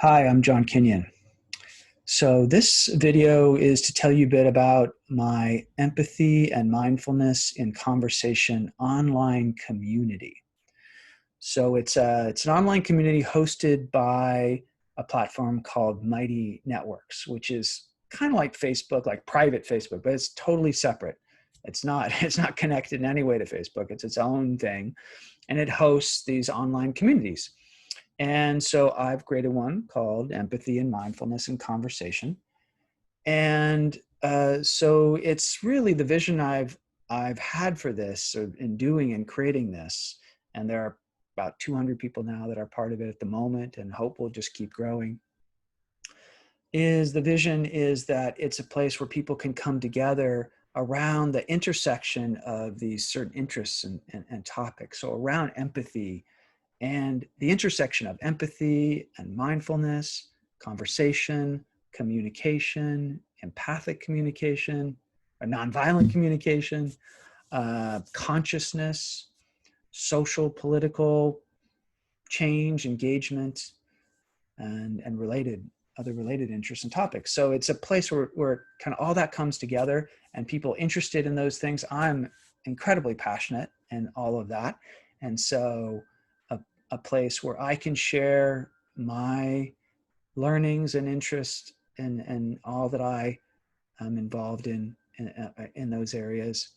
Hi, I'm John Kenyon. So this video is to tell you a bit about my empathy and mindfulness in conversation online community. So it's an online community hosted by a platform called Mighty Networks, which is kind of like Facebook, like private Facebook, but it's totally separate. It's not it's not connected in any way to Facebook. It's its own thing, and it hosts these online communities. And so I've created one called Empathy and Mindfulness in Conversation. And so it's really the vision I've had for this in doing and creating this. And there are about 200 people now that are part of it at the moment, and hope will just keep growing. The vision is that it's a place where people can come together around the intersection of these certain interests and topics. So around empathy, and the intersection of empathy and mindfulness, conversation, communication, empathic communication, nonviolent communication, consciousness, social, political change, engagement, and other related interests and topics. So it's a place where kind of all that comes together and people interested in those things. I'm incredibly passionate in all of that. And so a place where I can share my learnings and interests and all that I am involved in those areas,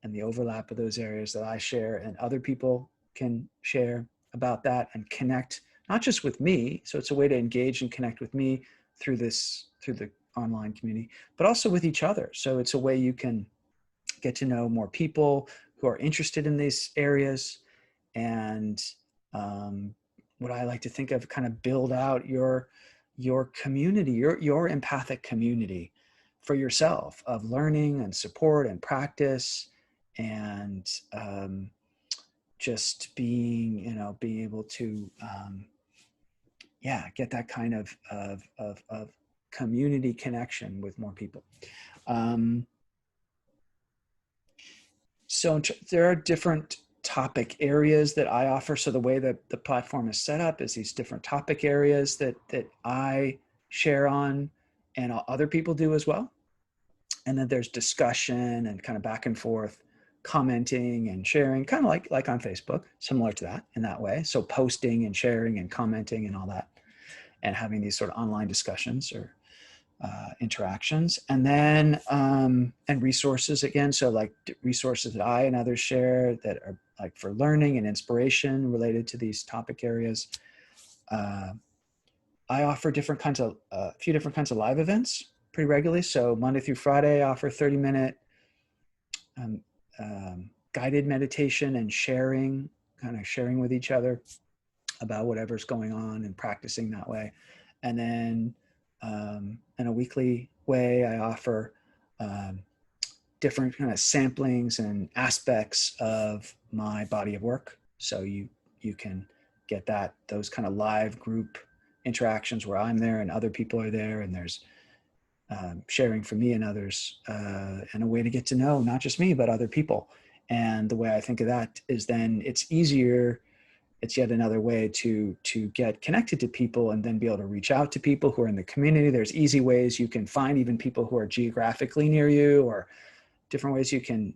and the overlap of those areas that I share, and other people can share about that and connect, not just with me. So it's a way to engage and connect with me through the online community, but also with each other. So it's a way you can get to know more people who are interested in these areas, and what I like to think of, kind of build out your community, your empathic community for yourself of learning and support and practice, and just being able to get that kind of community connection with more people. So there are different topic areas that I offer. So the way that the platform is set up is these different topic areas that I share on, and other people do as well. And then there's discussion and kind of back and forth, commenting and sharing, kind of like on Facebook, similar to that in that way. So posting and sharing and commenting and all that, and having these sort of online discussions or interactions. And then and resources again, so like resources that I and others share that are like for learning and inspiration related to these topic areas. I offer a few different kinds of live events pretty regularly. So Monday through Friday, I offer 30-minute guided meditation and sharing with each other about whatever's going on and practicing that way. And then in a weekly way, I offer different kind of samplings and aspects of my body of work. So you can get those kind of live group interactions where I'm there and other people are there, and there's sharing from me and others, and a way to get to know not just me but other people. And the way I think of that is then it's easier. It's yet another way to get connected to people and then be able to reach out to people who are in the community. There's easy ways you can find even people who are geographically near you, or different ways you can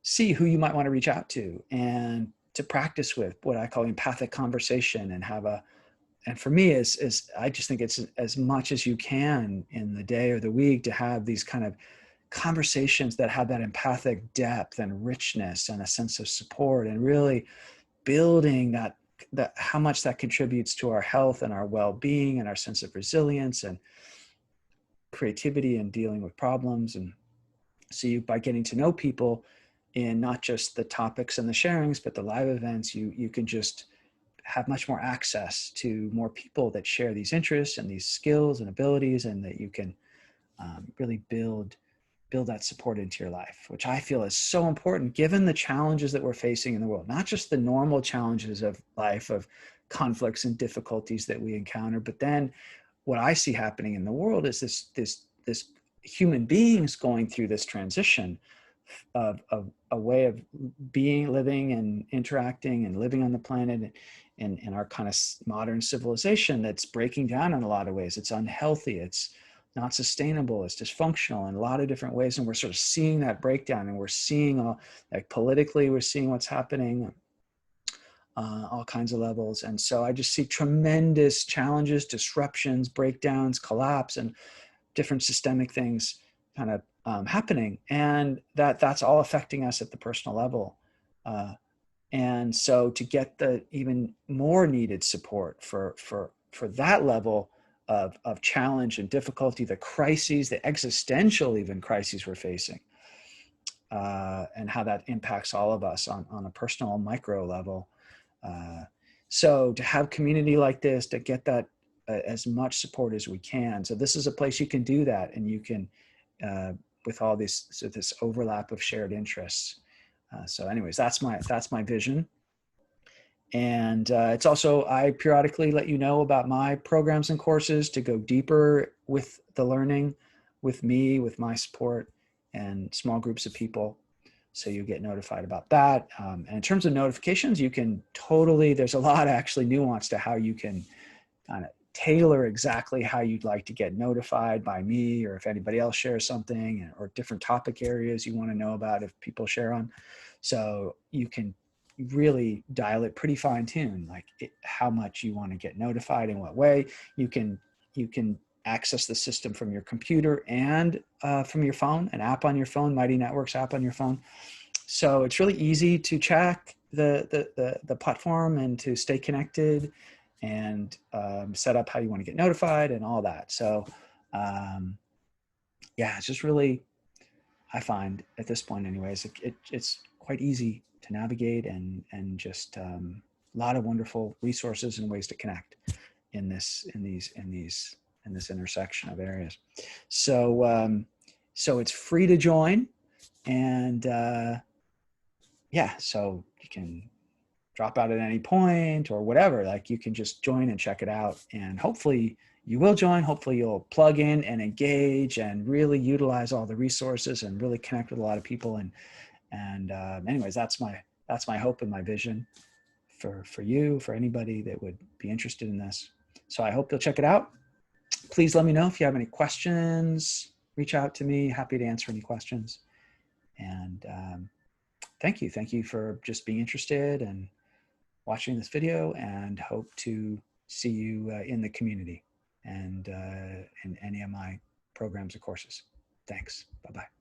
see who you might want to reach out to and to practice with what I call empathic conversation, and for me is I just think it's as much as you can in the day or the week to have these kind of conversations that have that empathic depth and richness and a sense of support, and really building that how much that contributes to our health and our well-being and our sense of resilience and creativity and dealing with problems. And so by getting to know people in not just the topics and the sharings, but the live events, you can just have much more access to more people that share these interests and these skills and abilities, and that you can really build that support into your life, which I feel is so important given the challenges that we're facing in the world, not just the normal challenges of life, of conflicts and difficulties that we encounter, but then what I see happening in the world is this human beings going through this transition of a way of being, living and interacting and living on the planet in our kind of modern civilization that's breaking down in a lot of ways. It's unhealthy. It's not sustainable. It's dysfunctional in a lot of different ways. And we're sort of seeing that breakdown, and we're seeing all, like politically, we're seeing what's happening, all kinds of levels. And so I just see tremendous challenges, disruptions, breakdowns, collapse, and different systemic things kind of happening. And that's all affecting us at the personal level. And so to get the even more needed support for that level of challenge and difficulty, the crises, the existential even crises we're facing, and how that impacts all of us on a personal micro level. So to have community like this, to get that as much support as we can. So this is a place you can do that, and you can, with all this, so this overlap of shared interests. So anyways, that's my vision. And it's also, I periodically let you know about my programs and courses to go deeper with the learning, with me, with my support, and small groups of people. So you get notified about that. And in terms of notifications, you can totally, there's a lot actually nuance to how you can kind of tailor exactly how you'd like to get notified by me, or if anybody else shares something, or different topic areas you want to know about if people share on. So you can really dial it pretty fine-tuned, like how much you want to get notified, in what way. You can access the system from your computer and from your phone, an app on your phone, Mighty Networks app on your phone. So it's really easy to check the platform and to stay connected, and set up how you want to get notified and all that. So yeah, it's just really, I find at this point anyways, it's quite easy to navigate, and just a lot of wonderful resources and ways to connect in this intersection of areas. So so it's free to join, and yeah, so you can drop out at any point or whatever. Like, you can just join and check it out, and hopefully you will join. Hopefully you'll plug in and engage and really utilize all the resources and really connect with a lot of people. And anyways, that's my hope and my vision for you, for anybody that would be interested in this. So I hope you'll check it out. Please let me know if you have any questions. Reach out to me. Happy to answer any questions. And thank you for just being interested and watching this video, and hope to see you in the community and in any of my programs or courses. Thanks. Bye-bye.